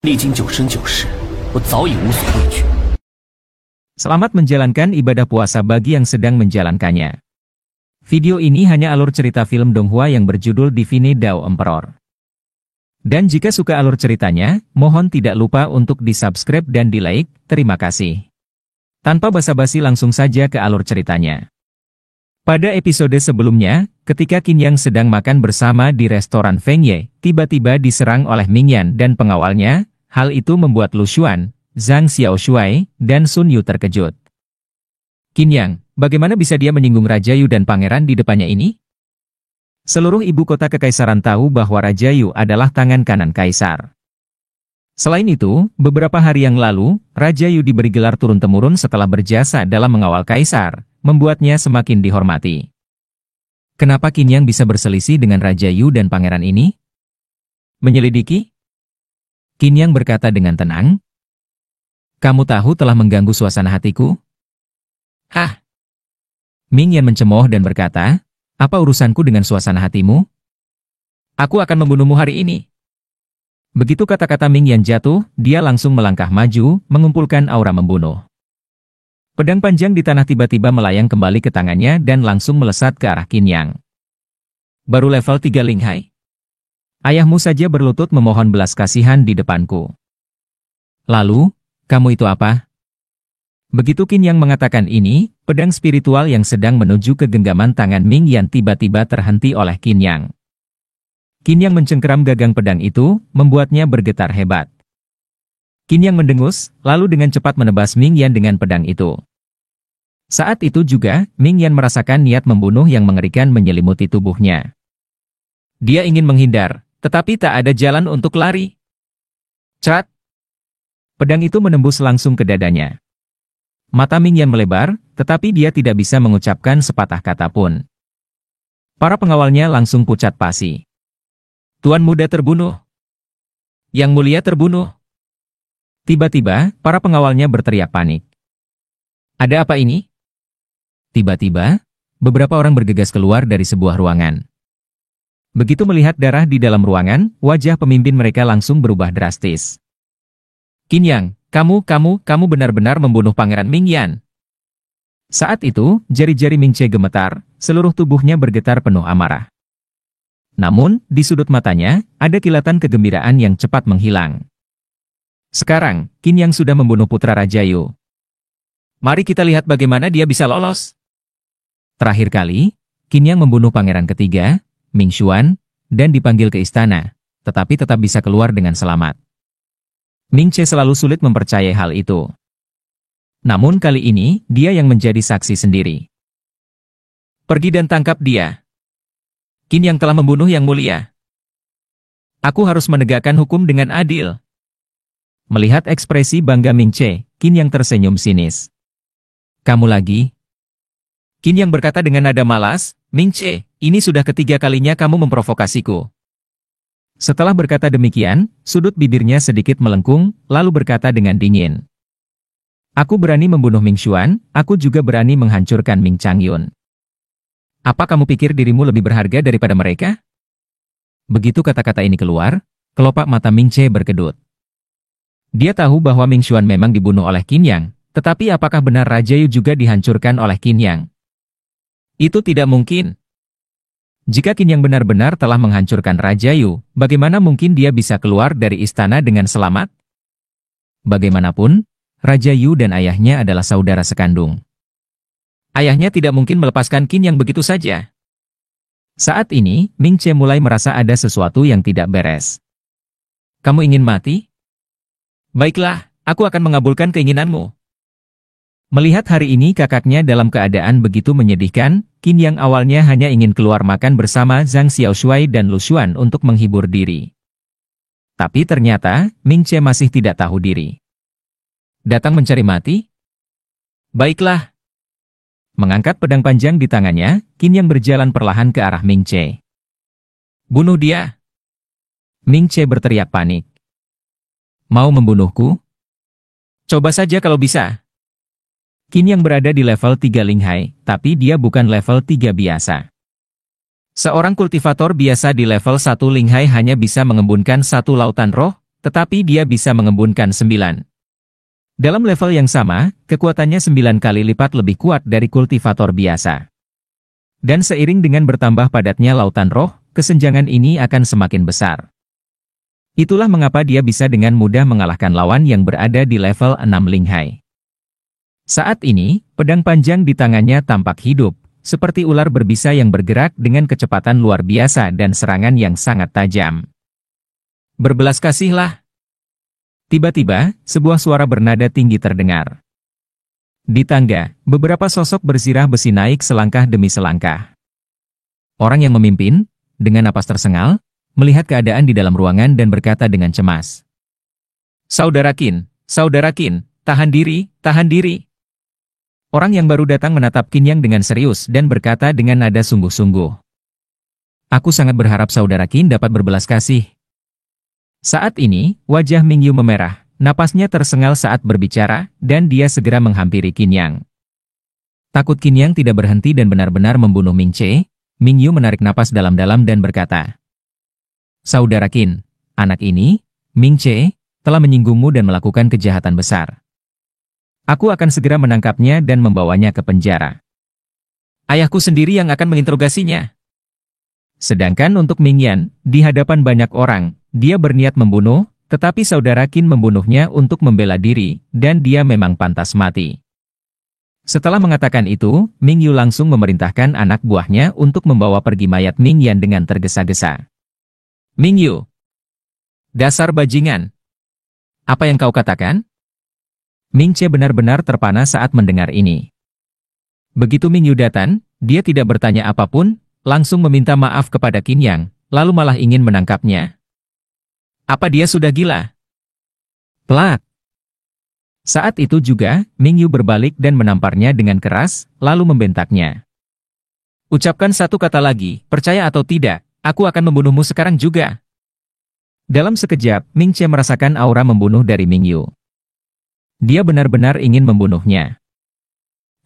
历经九生九世，我早已无所畏惧。 Selamat menjalankan ibadah puasa bagi yang sedang menjalankannya. Video ini hanya alur cerita film Donghua yang berjudul Divine Dao Emperor. Dan jika suka alur ceritanya, mohon tidak lupa untuk di-subscribe dan di-like, terima kasih. Tanpa basa-basi langsung saja ke alur ceritanya. Pada episode sebelumnya, ketika Qin Yang sedang makan bersama di restoran Feng Ye, tiba-tiba diserang oleh Ming Yan dan pengawalnya. Hal itu membuat Lu Xuan, Zhang Xiaoshuai, dan Sun Yu terkejut. Qin Yang, bagaimana bisa dia menyinggung Raja Yu dan pangeran di depannya ini? Seluruh ibu kota kekaisaran tahu bahwa Raja Yu adalah tangan kanan kaisar. Selain itu, beberapa hari yang lalu, Raja Yu diberi gelar turun-temurun setelah berjasa dalam mengawal kaisar, membuatnya semakin dihormati. Kenapa Qin Yang bisa berselisih dengan Raja Yu dan pangeran ini? Menyelidiki? Qin Yang berkata dengan tenang, "Kamu tahu telah mengganggu suasana hatiku?" "Hah?" Ming Yan mencemooh dan berkata, "Apa urusanku dengan suasana hatimu? Aku akan membunuhmu hari ini." Begitu kata-kata Ming Yan jatuh, dia langsung melangkah maju, mengumpulkan aura membunuh. Pedang panjang di tanah tiba-tiba melayang kembali ke tangannya dan langsung melesat ke arah Qin Yang. "Baru level 3 Linghai. Ayahmu saja berlutut memohon belas kasihan di depanku. Lalu, kamu itu apa?" Begitu Qin Yang mengatakan ini, pedang spiritual yang sedang menuju ke genggaman tangan Ming Yan tiba-tiba terhenti oleh Qin Yang. Qin Yang mencengkeram gagang pedang itu, membuatnya bergetar hebat. Qin Yang mendengus, lalu dengan cepat menebas Ming Yan dengan pedang itu. Saat itu juga, Ming Yan merasakan niat membunuh yang mengerikan menyelimuti tubuhnya. Dia ingin menghindar, tetapi tak ada jalan untuk lari. Cat! Pedang itu menembus langsung ke dadanya. Mata Ming Yan melebar, tetapi dia tidak bisa mengucapkan sepatah kata pun. Para pengawalnya langsung pucat pasi. "Tuan muda terbunuh! Yang mulia terbunuh!" Tiba-tiba, para pengawalnya berteriak panik. "Ada apa ini?" Tiba-tiba, beberapa orang bergegas keluar dari sebuah ruangan. Begitu melihat darah di dalam ruangan, wajah pemimpin mereka langsung berubah drastis. "Qin Yang, kamu benar-benar membunuh Pangeran Ming Yan." Saat itu, jari-jari Ming Ce gemetar, seluruh tubuhnya bergetar penuh amarah. Namun, di sudut matanya, ada kilatan kegembiraan yang cepat menghilang. Sekarang, Qin Yang sudah membunuh putra Raja Yu. Mari kita lihat bagaimana dia bisa lolos. Terakhir kali, Qin Yang membunuh pangeran ketiga, Ming Xuan, dan dipanggil ke istana, tetapi tetap bisa keluar dengan selamat. Ming Ce selalu sulit mempercayai hal itu. Namun kali ini, dia yang menjadi saksi sendiri. "Pergi dan tangkap dia. Qin Yang telah membunuh Yang Mulia. Aku harus menegakkan hukum dengan adil." Melihat ekspresi bangga Ming Ce, Qin Yang tersenyum sinis. "Kamu lagi?" Qin Yang berkata dengan nada malas, "Ming Ce, ini sudah ketiga kalinya kamu memprovokasiku." Setelah berkata demikian, sudut bibirnya sedikit melengkung, lalu berkata dengan dingin, "Aku berani membunuh Ming Xuan, aku juga berani menghancurkan Ming Changyun. Apa kamu pikir dirimu lebih berharga daripada mereka?" Begitu kata-kata ini keluar, kelopak mata Ming Ce berkedut. Dia tahu bahwa Ming Xuan memang dibunuh oleh Qin Yang, tetapi apakah benar Raja Yu juga dihancurkan oleh Qin Yang? Itu tidak mungkin. Jika Qin Yang benar-benar telah menghancurkan Raja Yu, bagaimana mungkin dia bisa keluar dari istana dengan selamat? Bagaimanapun, Raja Yu dan ayahnya adalah saudara sekandung. Ayahnya tidak mungkin melepaskan Qin Yang begitu saja. Saat ini, Ming Ce mulai merasa ada sesuatu yang tidak beres. "Kamu ingin mati? Baiklah, aku akan mengabulkan keinginanmu." Melihat hari ini kakaknya dalam keadaan begitu menyedihkan, Qin Yang awalnya hanya ingin keluar makan bersama Zhang Xiaoshuai dan Lu Xuan untuk menghibur diri. Tapi ternyata, Ming Ce masih tidak tahu diri. Datang mencari mati? Baiklah. Mengangkat pedang panjang di tangannya, Qin Yang berjalan perlahan ke arah Ming Ce. "Bunuh dia!" Ming Ce berteriak panik. "Mau membunuhku? Coba saja kalau bisa." Qin Yang berada di level 3 Linghai, tapi dia bukan level 3 biasa. Seorang kultivator biasa di level 1 Linghai hanya bisa mengembunkan satu lautan roh, tetapi dia bisa mengembunkan 9. Dalam level yang sama, kekuatannya 9 kali lipat lebih kuat dari kultivator biasa. Dan seiring dengan bertambah padatnya lautan roh, kesenjangan ini akan semakin besar. Itulah mengapa dia bisa dengan mudah mengalahkan lawan yang berada di level 6 Linghai. Saat ini, pedang panjang di tangannya tampak hidup, seperti ular berbisa yang bergerak dengan kecepatan luar biasa dan serangan yang sangat tajam. Berbelas kasihlah. Tiba-tiba, sebuah suara bernada tinggi terdengar. Di tangga, beberapa sosok berzirah besi naik selangkah demi selangkah. Orang yang memimpin, dengan napas tersengal, melihat keadaan di dalam ruangan dan berkata dengan cemas. Saudara Qin, tahan diri, tahan diri. Orang yang baru datang menatap Qin Yang dengan serius dan berkata dengan nada sungguh-sungguh. Aku sangat berharap saudara Qin dapat berbelas kasih. Saat ini, wajah Ming Yu memerah. Napasnya tersengal saat berbicara, dan dia segera menghampiri Qin Yang. Takut Qin Yang tidak berhenti dan benar-benar membunuh Ming Che, Ming Yu menarik napas dalam-dalam dan berkata, Saudara Qin, anak ini, Ming Che, telah menyinggungmu dan melakukan kejahatan besar. Aku akan segera menangkapnya dan membawanya ke penjara. Ayahku sendiri yang akan menginterogasinya. Sedangkan untuk Ming Yan, di hadapan banyak orang, dia berniat membunuh, tetapi saudara Qin membunuhnya untuk membela diri, dan dia memang pantas mati. Setelah mengatakan itu, Ming Yu langsung memerintahkan anak buahnya untuk membawa pergi mayat Ming Yan dengan tergesa-gesa. Ming Yu, dasar bajingan. Apa yang kau katakan? Ming Che benar-benar terpana saat mendengar ini. Begitu Ming Yu datang, dia tidak bertanya apapun, langsung meminta maaf kepada Qin Yang, lalu malah ingin menangkapnya. Apa dia sudah gila? Plak! Saat itu juga, Ming Yu berbalik dan menamparnya dengan keras, lalu membentaknya. Ucapkan satu kata lagi, percaya atau tidak, aku akan membunuhmu sekarang juga. Dalam sekejap, Ming Che merasakan aura membunuh dari Ming Yu. Dia benar-benar ingin membunuhnya.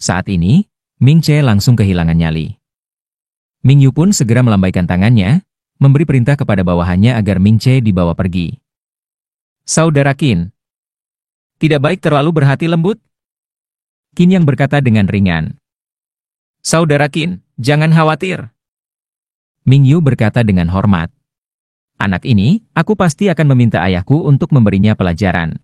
Saat ini, Ming Che langsung kehilangan nyali. Ming Yu pun segera melambaikan tangannya, memberi perintah kepada bawahannya agar Ming Che dibawa pergi. Saudara Qin, tidak baik terlalu berhati lembut? Qin Yang berkata dengan ringan. Saudara Qin, jangan khawatir. Ming Yu berkata dengan hormat. Anak ini, aku pasti akan meminta ayahku untuk memberinya pelajaran.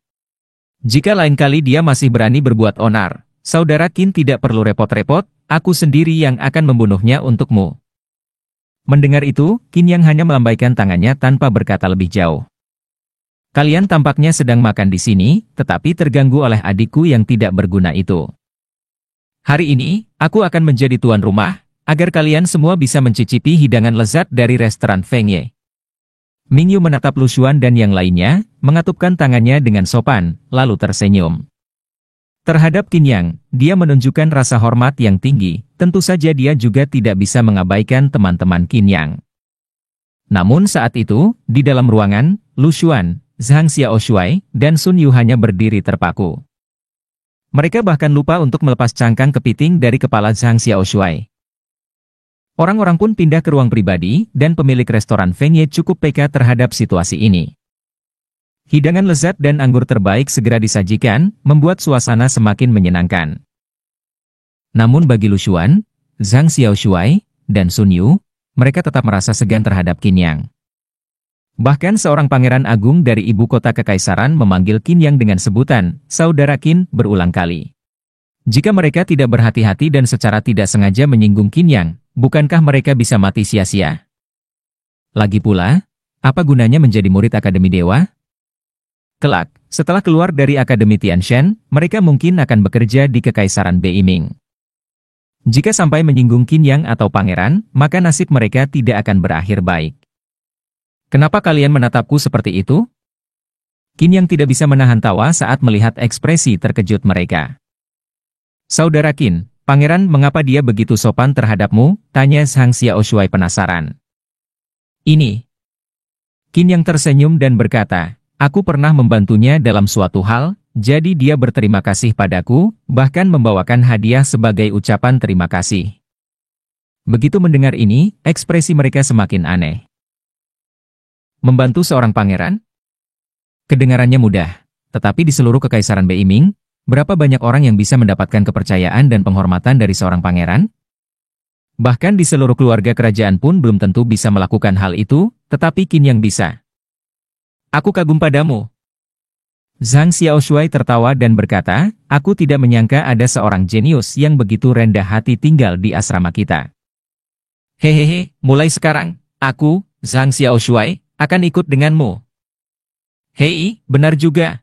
Jika lain kali dia masih berani berbuat onar, saudara Qin tidak perlu repot-repot, aku sendiri yang akan membunuhnya untukmu. Mendengar itu, Qin Yang hanya melambaikan tangannya tanpa berkata lebih jauh. Kalian tampaknya sedang makan di sini, tetapi terganggu oleh adikku yang tidak berguna itu. Hari ini, aku akan menjadi tuan rumah, agar kalian semua bisa mencicipi hidangan lezat dari restoran Feng Ye. Ming Yu menatap Lu Xuan dan yang lainnya, mengatupkan tangannya dengan sopan, lalu tersenyum. Terhadap Qin Yang, dia menunjukkan rasa hormat yang tinggi, tentu saja dia juga tidak bisa mengabaikan teman-teman Qin Yang. Namun saat itu, di dalam ruangan, Lu Xuan, Zhang Xiaoshuai, dan Sun Yu hanya berdiri terpaku. Mereka bahkan lupa untuk melepas cangkang kepiting dari kepala Zhang Xiaoshuai. Orang-orang pun pindah ke ruang pribadi, dan pemilik restoran Feng Ye cukup peka terhadap situasi ini. Hidangan lezat dan anggur terbaik segera disajikan, membuat suasana semakin menyenangkan. Namun bagi Lu Xuan, Zhang Xiaoshuai, dan Sun Yu, mereka tetap merasa segan terhadap Qin Yang. Bahkan seorang pangeran agung dari ibu kota kekaisaran memanggil Qin Yang dengan sebutan, Saudara Qin, berulang kali. Jika mereka tidak berhati-hati dan secara tidak sengaja menyinggung Qin Yang, bukankah mereka bisa mati sia-sia? Lagi pula, apa gunanya menjadi murid Akademi Dewa? Kelak, setelah keluar dari Akademi Tianshan, mereka mungkin akan bekerja di Kekaisaran Beiming. Jika sampai menyinggung Qin Yang atau pangeran, maka nasib mereka tidak akan berakhir baik. Kenapa kalian menatapku seperti itu? Qin Yang tidak bisa menahan tawa saat melihat ekspresi terkejut mereka. Saudara Qin, pangeran mengapa dia begitu sopan terhadapmu? Tanya Zhang Xiaoshuai penasaran. Ini. Qin Yang tersenyum dan berkata, aku pernah membantunya dalam suatu hal, jadi dia berterima kasih padaku, bahkan membawakan hadiah sebagai ucapan terima kasih. Begitu mendengar ini, ekspresi mereka semakin aneh. Membantu seorang pangeran? Kedengarannya mudah, tetapi di seluruh kekaisaran Beiming, berapa banyak orang yang bisa mendapatkan kepercayaan dan penghormatan dari seorang pangeran? Bahkan di seluruh keluarga kerajaan pun belum tentu bisa melakukan hal itu, tetapi Qin Yang bisa. Aku kagum padamu. Zhang Xiaoshuai tertawa dan berkata, aku tidak menyangka ada seorang jenius yang begitu rendah hati tinggal di asrama kita. Hehehe, mulai sekarang, aku, Zhang Xiaoshuai, akan ikut denganmu. Hei, benar juga.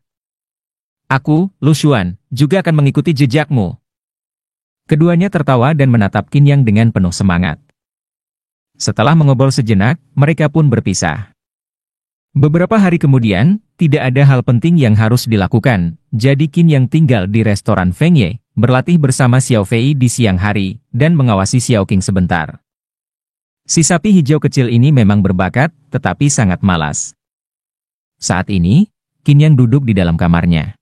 Aku, Lu Xuan, juga akan mengikuti jejakmu. Keduanya tertawa dan menatap Qin Yang dengan penuh semangat. Setelah mengobrol sejenak, mereka pun berpisah. Beberapa hari kemudian, tidak ada hal penting yang harus dilakukan, jadi Qin Yang tinggal di restoran Feng Ye, berlatih bersama Xiao Fei di siang hari, dan mengawasi Xiao Qing sebentar. Si sapi hijau kecil ini memang berbakat, tetapi sangat malas. Saat ini, Qin Yang duduk di dalam kamarnya.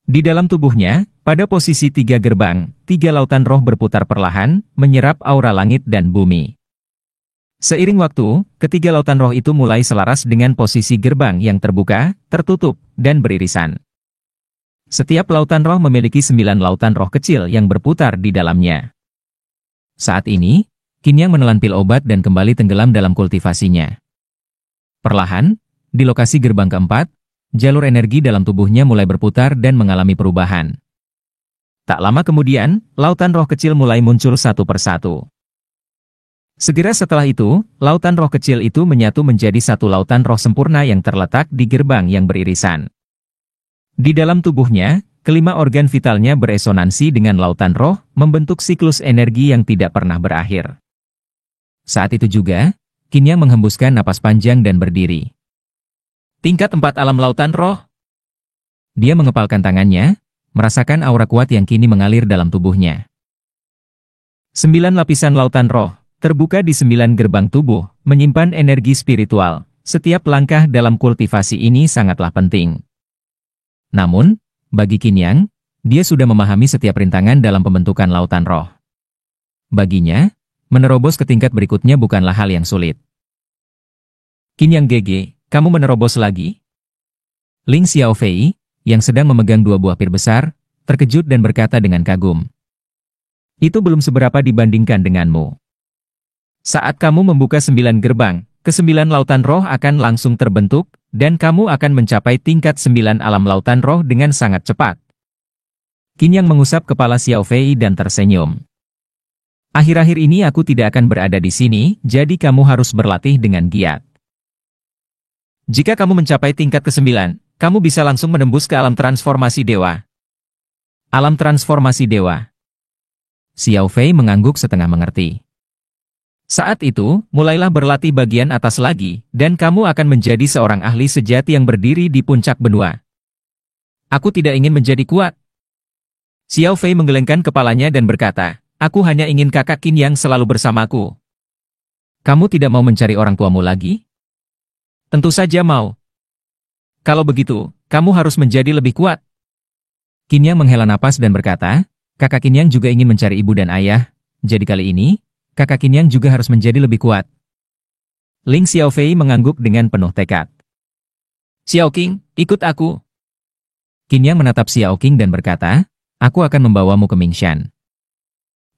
Di dalam tubuhnya, pada posisi 3 gerbang, 3 lautan roh berputar perlahan, menyerap aura langit dan bumi. Seiring waktu, ketiga lautan roh itu mulai selaras dengan posisi gerbang yang terbuka, tertutup, dan beririsan. Setiap lautan roh memiliki 9 lautan roh kecil yang berputar di dalamnya. Saat ini, Qin Yang menelan pil obat dan kembali tenggelam dalam kultivasinya. Perlahan, di lokasi gerbang keempat, jalur energi dalam tubuhnya mulai berputar dan mengalami perubahan. Tak lama kemudian, lautan roh kecil mulai muncul satu persatu. Segera setelah itu, lautan roh kecil itu menyatu menjadi satu lautan roh sempurna yang terletak di gerbang yang beririsan. Di dalam tubuhnya, kelima organ vitalnya beresonansi dengan lautan roh, membentuk siklus energi yang tidak pernah berakhir. Saat itu juga, Qin Yang menghembuskan napas panjang dan berdiri. Tingkat 4 alam lautan roh. Dia mengepalkan tangannya, merasakan aura kuat yang kini mengalir dalam tubuhnya. 9 lapisan lautan roh terbuka di 9 gerbang tubuh, menyimpan energi spiritual. Setiap langkah dalam kultivasi ini sangatlah penting. Namun, bagi Qin Yang, dia sudah memahami setiap rintangan dalam pembentukan lautan roh. Baginya, menerobos ke tingkat berikutnya bukanlah hal yang sulit. Qin Yang GG, kamu menerobos lagi? Ling Xiaofei, yang sedang memegang 2 buah pir besar, terkejut dan berkata dengan kagum. Itu belum seberapa dibandingkan denganmu. Saat kamu membuka 9 gerbang, ke-9 lautan roh akan langsung terbentuk, dan kamu akan mencapai tingkat 9 alam lautan roh dengan sangat cepat. Qin Yang mengusap kepala Xiao Fei dan tersenyum. Akhir-akhir ini aku tidak akan berada di sini, jadi kamu harus berlatih dengan giat. Jika kamu mencapai tingkat ke-9, kamu bisa langsung menembus ke alam transformasi dewa. Alam transformasi dewa. Xiao Fei mengangguk setengah mengerti. Saat itu, mulailah berlatih bagian atas lagi, dan kamu akan menjadi seorang ahli sejati yang berdiri di puncak benua. Aku tidak ingin menjadi kuat. Xiao Fei menggelengkan kepalanya dan berkata, aku hanya ingin kakak Qin Yang selalu bersamaku. Kamu tidak mau mencari orang tuamu lagi? Tentu saja mau. Kalau begitu, kamu harus menjadi lebih kuat. Qin Yang menghela napas dan berkata, kakak Qin Yang juga ingin mencari ibu dan ayah, jadi kali ini, kakak Qin Yang juga harus menjadi lebih kuat. Ling Xiaofei mengangguk dengan penuh tekad. Xiao Qing, ikut aku. Qin Yang menatap Xiao Qing dan berkata, aku akan membawamu ke Mingshan.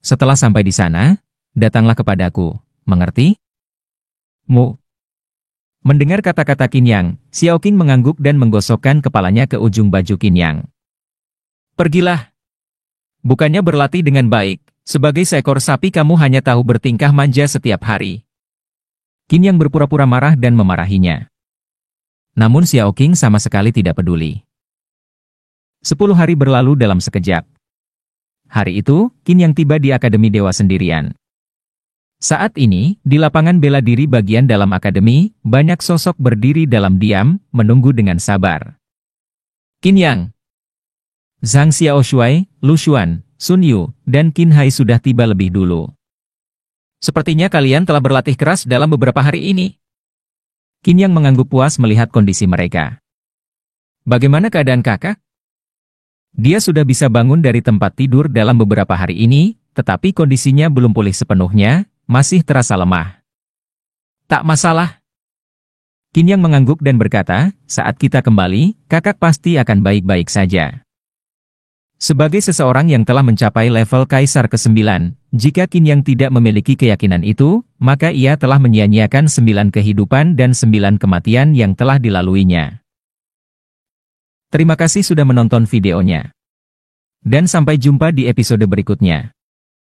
Setelah sampai di sana, datanglah kepadaku, mengerti? Mu. Mendengar kata-kata Qin Yang, Xiao Qing mengangguk dan menggosokkan kepalanya ke ujung baju Qin Yang. Pergilah. Bukannya berlatih dengan baik. Sebagai seekor sapi kamu hanya tahu bertingkah manja setiap hari. Qin Yang berpura-pura marah dan memarahinya. Namun Xiao Qing sama sekali tidak peduli. 10 hari berlalu dalam sekejap. Hari itu, Qin Yang tiba di Akademi Dewa sendirian. Saat ini, di lapangan bela diri bagian dalam akademi, banyak sosok berdiri dalam diam, menunggu dengan sabar. Qin Yang, Zhang Xiaoshuai, Lu Xuan, Sun Yu, dan Qin Hai sudah tiba lebih dulu. Sepertinya kalian telah berlatih keras dalam beberapa hari ini. Qin Yang mengangguk puas melihat kondisi mereka. Bagaimana keadaan kakak? Dia sudah bisa bangun dari tempat tidur dalam beberapa hari ini, tetapi kondisinya belum pulih sepenuhnya, masih terasa lemah. Tak masalah. Qin Yang mengangguk dan berkata, saat kita kembali, kakak pasti akan baik-baik saja. Sebagai seseorang yang telah mencapai level Kaisar ke-9, jika Qin Yang tidak memiliki keyakinan itu, maka ia telah menyia-nyiakan 9 kehidupan dan 9 kematian yang telah dilaluinya. Terima kasih sudah menonton videonya. Dan sampai jumpa di episode berikutnya.